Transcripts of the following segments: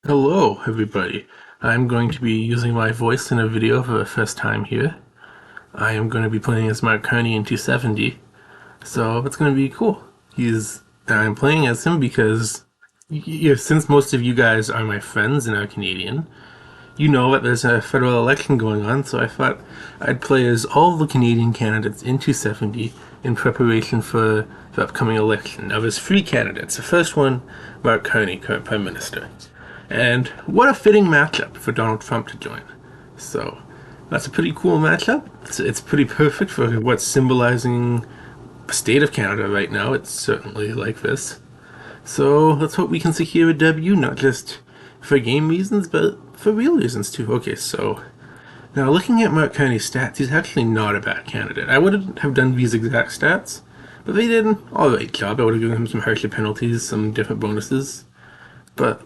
Hello, everybody. I'm going to be using my voice in a video for the first time here. I am going to be playing as Carney in 270, so it's going to be cool. I'm playing as him because, since most of you guys are my friends and are Canadian, you know that there's a federal election going on, so I thought I'd play as all the Canadian candidates in 270 in preparation for the upcoming election. Now, there's three candidates. The first one, Mark Carney, current Prime Minister. And what a fitting matchup for Donald Trump to join. So, that's a pretty cool matchup. It's pretty perfect for what's symbolizing the state of Canada right now. It's certainly like this. So, let's hope we can secure a W, not just for game reasons, but for real reasons too. Okay, so now looking at Mark Carney's stats, he's actually not a bad candidate. I wouldn't have done these exact stats, but they did an alright job. I would have given him some harsher penalties, some different bonuses. But,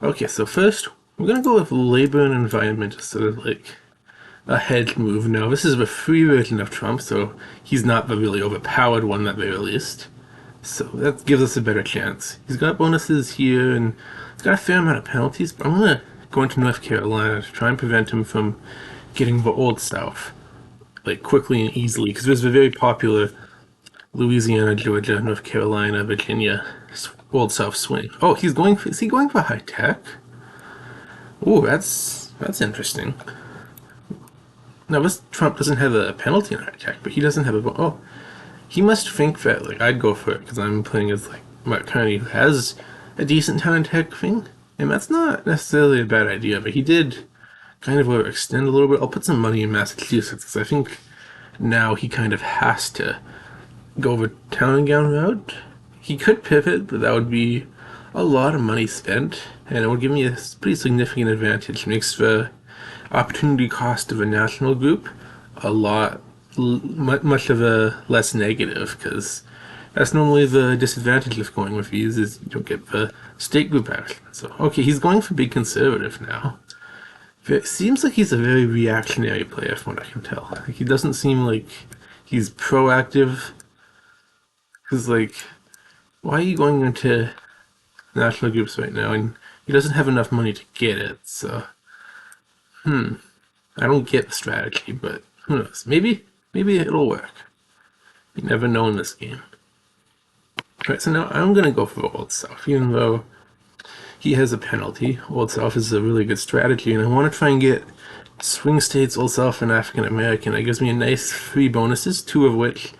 okay, so first, we're gonna go with labor and environment as sort of like a hedge move. Now, this is the free version of Trump, so he's not the really overpowered one that they released. So that gives us a better chance. He's got bonuses here, and he's got a fair amount of penalties, but I'm gonna go into North Carolina to try and prevent him from getting the old South, like quickly and easily, because there's a very popular Louisiana, Georgia, North Carolina, Virginia old South swing. Oh, is he going for high tech? Oh, that's interesting. Now this Trump doesn't have a penalty in high tech, but he doesn't have a he must think that like I'd go for it because I'm playing as like Mark Carney who has a decent talent tech thing, and that's not necessarily a bad idea. But he did kind of overextend a little bit. I'll put some money in Massachusetts because I think now he kind of has to go the town and gown route. He could pivot, but that would be a lot of money spent, and it would give me a pretty significant advantage. It makes the opportunity cost of a national group a lot much of a less negative, because that's normally the disadvantage of going with these is you don't get the state group action. So okay, he's going for big conservative now. It seems like he's a very reactionary player from what I can tell. Like, he doesn't seem like he's proactive. Because like, why are you going into national groups right now? And he doesn't have enough money to get it. So I don't get the strategy, but who knows? Maybe it'll work. You never know in this game. Alright, so now I'm gonna go for Old South, even though he has a penalty. Old South is a really good strategy, and I want to try and get swing states, Old South, and African American. It gives me a nice three bonuses, two of which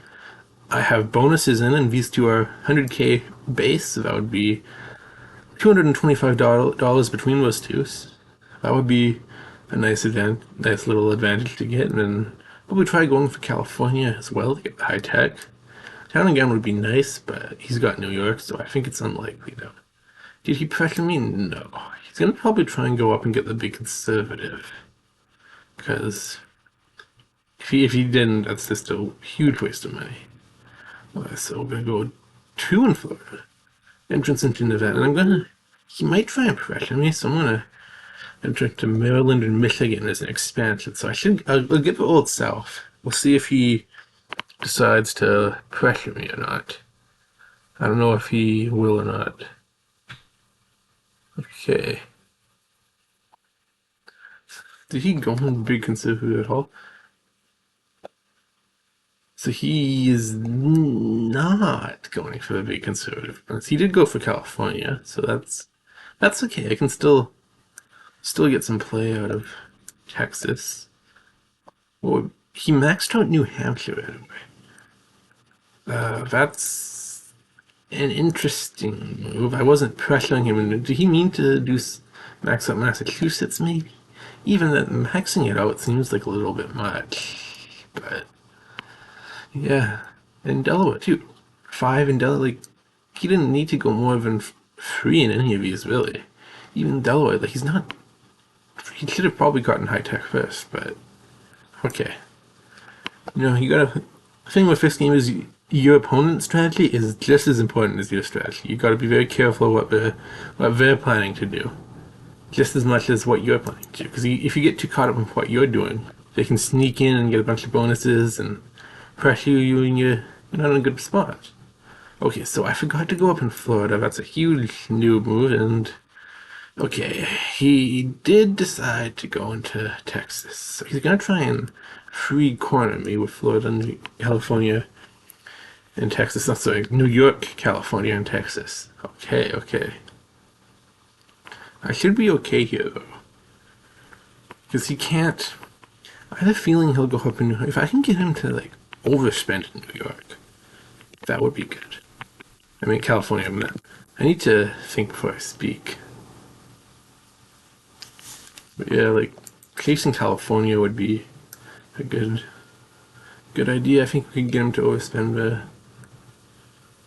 I have bonuses in, and these two are 100k base, so that would be $225 between those two. So that would be a nice little advantage to get, and then probably try going for California as well to get the high tech. Town again would be nice, but he's got New York, so I think it's unlikely though. Did he pressure me? No. He's gonna probably try and go up and get the big conservative, because if he didn't, that's just a huge waste of money. So we're gonna go two in Florida, entrance into Nevada, and he might try and pressure me, so I'm gonna enter to Maryland and Michigan as an expansion. So I'll get the Old South. We'll see if he decides to pressure me or not. I don't know if he will or not. Okay. Did he go on big conservative at all? So he is not going for the big conservative. He did go for California, so that's okay. I can still get some play out of Texas. Well, he maxed out New Hampshire anyway. That's an interesting move. I wasn't pressuring him. Did he mean to max out Massachusetts, maybe? Even that maxing it out seems like a little bit much. But, yeah. And Delaware, too. 5 in Delaware, like, he didn't need to go more than 3 in any of these, really. Even Delaware, like, he should have probably gotten high tech first, but okay. The thing with this game is your opponent's strategy is just as important as your strategy. You gotta be very careful what they're planning to do, just as much as what you're planning to do. Because if you get too caught up in what you're doing, they can sneak in and get a bunch of bonuses and pressure you, and you're not in a good spot. Okay, so I forgot to go up in Florida. That's a huge noob move, and Okay, he did decide to go into Texas. So he's gonna try and free corner me with Florida and California and Texas. Not sorry, New York, California, and Texas. Okay, okay. I should be okay here though. Because he can't. I have a feeling he'll go up in New York. If I can get him to like overspend in New York, that would be good. I mean, California, I'm not. I need to think before I speak. But yeah, like chasing California would be a good idea. I think we could get him to overspend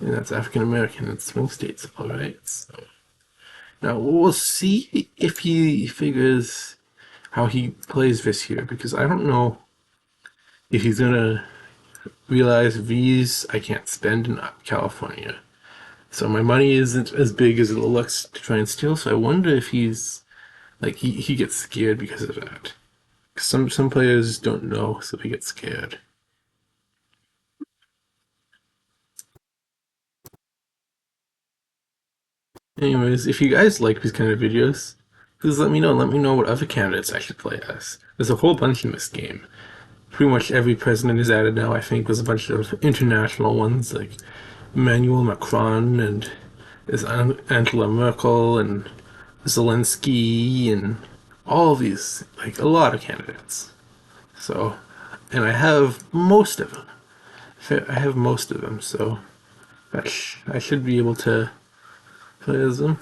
and that's African American and swing states, all right. So now we'll see if he figures how he plays this year because I don't know if he's gonna realize these I can't spend in California. So my money isn't as big as it looks to try and steal. So I wonder if he's like he gets scared because of that. Some players don't know, so they get scared. Anyways, if you guys like these kind of videos, please let me know. Let me know what other candidates I should play as. There's a whole bunch in this game. Pretty much every president is added now, I think. There's a bunch of international ones like Emmanuel Macron and there's Angela Merkel and Zelensky and all of these, like a lot of candidates. So, and I have most of them. I have most of them, so I should be able to play as them.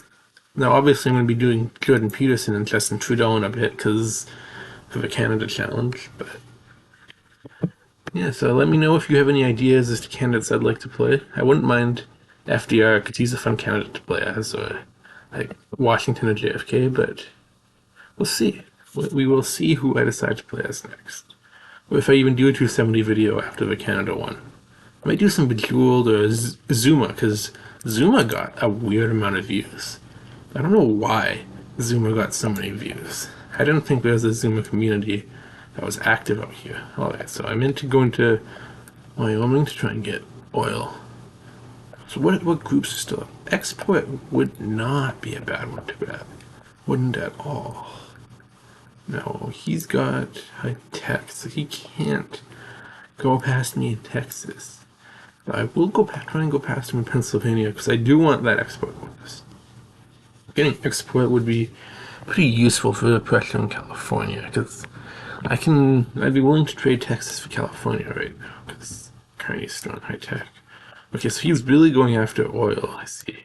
Now, obviously, I'm going to be doing Jordan Peterson and Justin Trudeau in a bit because of the Canada Challenge. But yeah, so let me know if you have any ideas as to candidates I'd like to play. I wouldn't mind FDR because he's a fun candidate to play as, or like Washington or JFK. But we'll see. We will see who I decide to play as next. Or if I even do a 270 video after the Canada one. I might do some Bejeweled or Zuma because Zuma got a weird amount of views. I don't know why Zuma got so many views. I didn't think there was a Zuma community that was active out here. Alright, so I meant to go into Wyoming to try and get oil. So what groups are still up? Export would not be a bad one to grab. Wouldn't at all. No, he's got high tech, so he can't go past me in Texas. But I will try and go past him in Pennsylvania because I do want that export bonus. Getting export would be pretty useful for the pressure in California because I'd be willing to trade Texas for California right now because Carney's still in high tech. Okay, so he's really going after oil, I see.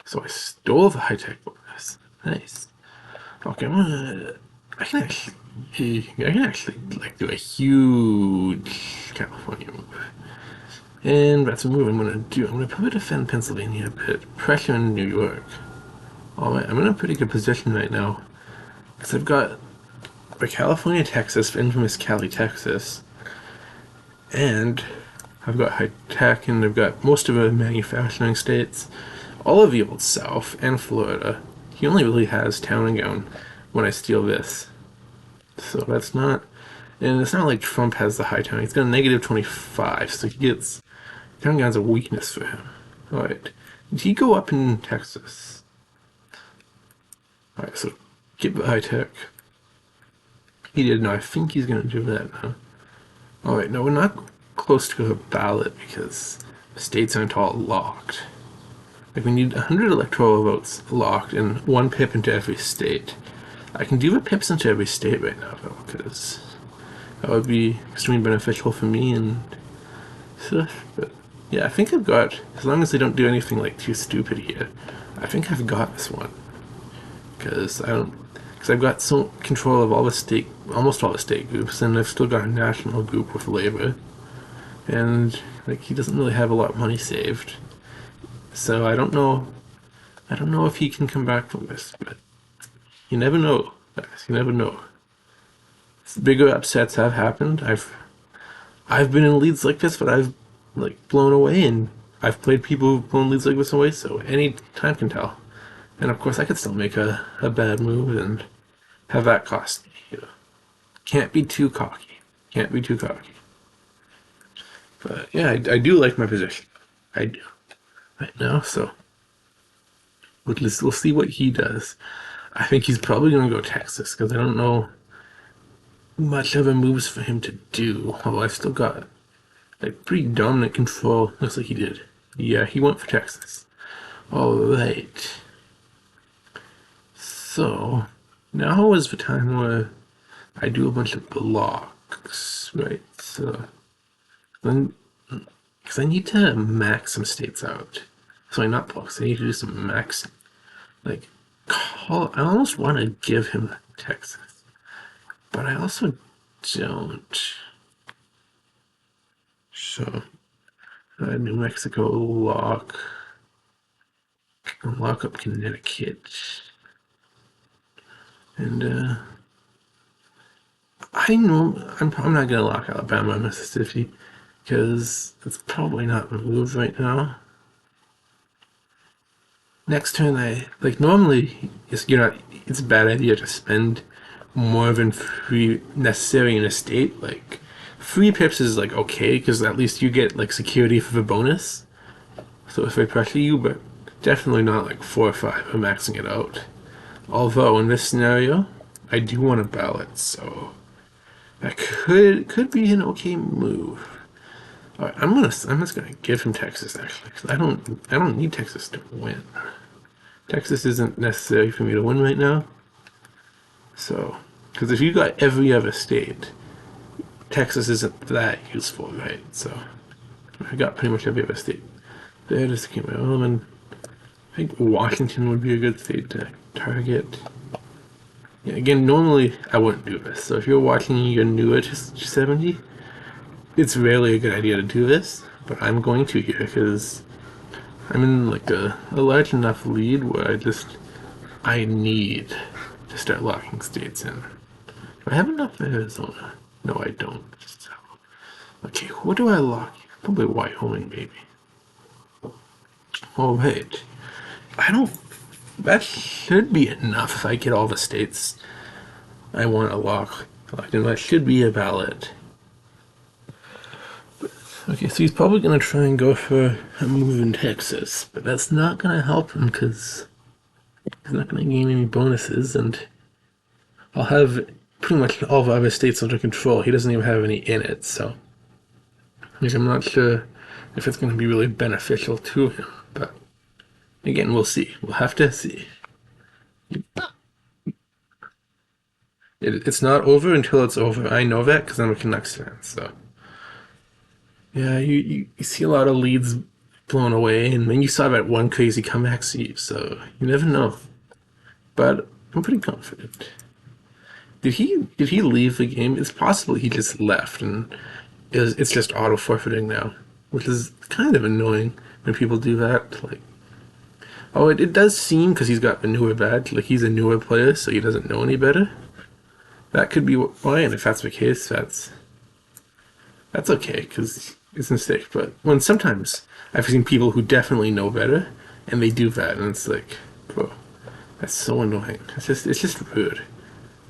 So I stole the high tech bonus. Nice. Okay, I can actually like do a huge California move. And that's a move I'm gonna do. I'm gonna probably defend Pennsylvania a bit. Pressure in New York. Alright, I'm in a pretty good position right now. Because I've got the California, Texas, infamous Cali, Texas. And I've got high tech and I've got most of the manufacturing states. All of the old South and Florida. He only really has town and gown when I steal this. So that's not... And it's not like Trump has the high town. He's got a negative 25, so he gets... Town and gown's a weakness for him. Alright. Did he go up in Texas? Alright, so get the high tech. He did. No, I think he's going to do that now. Alright, no, we're not close to a ballot because states aren't all locked. Like, we need 100 electoral votes locked and one pip into every state. I can do the pips into every state right now, though, because that would be extremely beneficial for me and stuff. But yeah, I think I've got, as long as they don't do anything like too stupid here, I think I've got this one. Because I've got so control of all the state, almost all the state groups, and I've still got a national group with labor, and like he doesn't really have a lot of money saved, so I don't know if he can come back from this, but you never know, guys. You never know. Bigger upsets have happened. I've been in leads like this, but I've like blown away, and I've played people who've blown leads like this away, so any time can tell. And of course, I could still make a bad move and have that cost me. You know. Can't be too cocky. Can't be too cocky. But yeah, I do like my position. I do. Right now, so. We'll see what he does. I think he's probably going to go Texas because I don't know much other moves for him to do. Although I've still got like pretty dominant control. Looks like he did. Yeah, he went for Texas. All right. So now is the time where I do a bunch of blocks, right? So then, because I need to max some states out. So not blocks. I need to do some max. Like, I almost want to give him Texas, but I also don't. So New Mexico lock up Connecticut, and I know I'm not gonna lock Alabama and Mississippi because it's probably not the move right now. Next turn, I like normally it's a bad idea to spend more than free necessary in a state. Like 3 pips is like okay because at least you get like security for the bonus. So if I pressure you, but definitely not like 4 or 5 or maxing it out. Although in this scenario, I do want a ballot, so that could be an okay move. All right, I'm just gonna give him Texas actually, because I don't need Texas to win. Texas isn't necessary for me to win right now. So, because if you got every other state, Texas isn't that useful, right? So, I got pretty much every other state. There just came out. And I think Washington would be a good state to target. Yeah, again, normally I wouldn't do this. So if you're watching and you're new at 70, it's rarely a good idea to do this. But I'm going to here because I'm in like a large enough lead where I need to start locking states in. Do I have enough Arizona? No, I don't. So, okay, what do I lock? Probably Wyoming, maybe. Oh, wait. I don't. That should be enough if I get all the states I want to lock. And that should be a ballot. Okay, so he's probably going to try and go for a move in Texas, but that's not going to help him because he's not going to gain any bonuses, and I'll have pretty much all the other states under control. He doesn't even have any in it, so I'm not sure if it's going to be really beneficial to him, but again, we'll see. We'll have to see. It's not over until it's over. I know that because I'm a Canucks fan, so. Yeah, you see a lot of leads blown away, and then you saw that one crazy comeback, so you never know. But I'm pretty confident. Did he leave the game? It's possible he just left, and it's just auto forfeiting now, which is kind of annoying when people do that. Like, oh, it does seem because he's got the newer badge, like he's a newer player, so he doesn't know any better. That could be why, and if that's the case, that's okay because it's a mistake. But when sometimes I've seen people who definitely know better, and they do that, and it's like, bro, that's so annoying. It's just rude.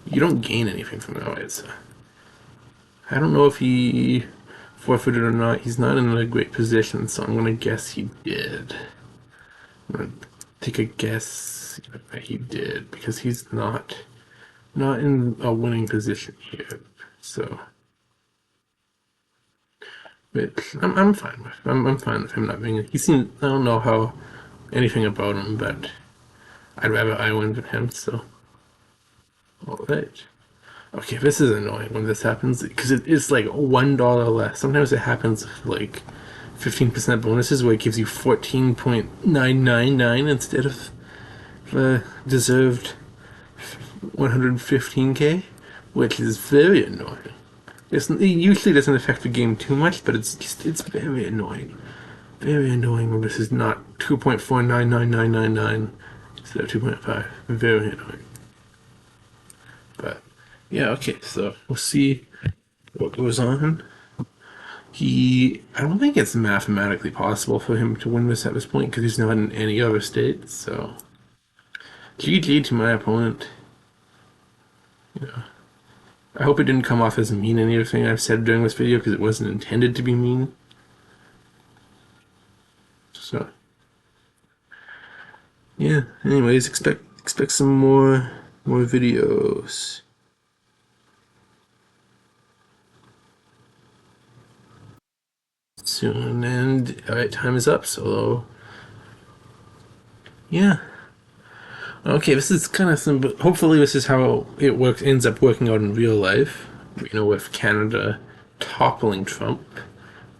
You don't gain anything from that. It's, I don't know if he forfeited or not. He's not in a great position, so I'm gonna guess he did. I'm gonna take a guess that he did because he's not in a winning position here. So, but I'm fine with I'm fine with him not being. He seemed I don't know how anything about him, but I'd rather I win than him. So, all right. Okay, this is annoying when this happens because it's like $1 less. Sometimes it happens with like 15% bonuses where it gives you 14.999 instead of the deserved 115k, which is very annoying. It usually doesn't affect the game too much, but it's very annoying. Very annoying when this is not 2.499999 instead of 2.5. Very annoying. But yeah, okay, so we'll see what goes on. I don't think it's mathematically possible for him to win this at this point because he's not in any other state, so GG to my opponent. Yeah. I hope it didn't come off as mean anything I've said during this video because it wasn't intended to be mean. So yeah. Anyways, expect some more videos soon. And alright, time is up. So yeah. Okay, this is kind of some. Hopefully, this is how it works. Ends up working out in real life. With Canada toppling Trump.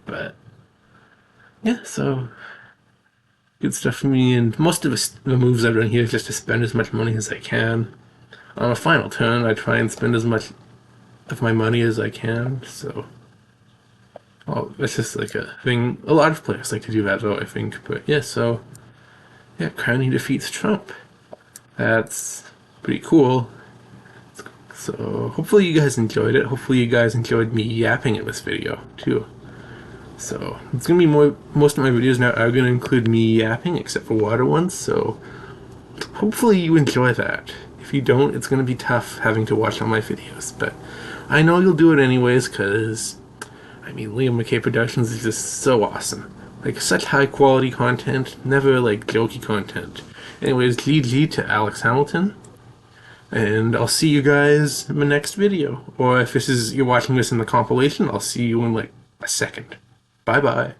But yeah, so good stuff for me. And most of the moves I've done here is just to spend as much money as I can. On a final turn, I try and spend as much of my money as I can. So, well, that's just like a thing. A lot of players like to do that, though, I think. But yeah, so yeah, Carney defeats Trump. That's pretty cool. So hopefully you guys enjoyed it. Hopefully you guys enjoyed me yapping in this video too. So it's gonna be most of my videos now are gonna include me yapping, except for water ones. So hopefully you enjoy that. If you don't, it's gonna be tough having to watch all my videos. But I know you'll do it anyways, cause I mean Liam McKay Productions is just so awesome. Like such high quality content, never like jokey content. Anyways, GG to Alex Hamilton. And I'll see you guys in the next video. Or if you're watching this in the compilation, I'll see you in like a second. Bye bye.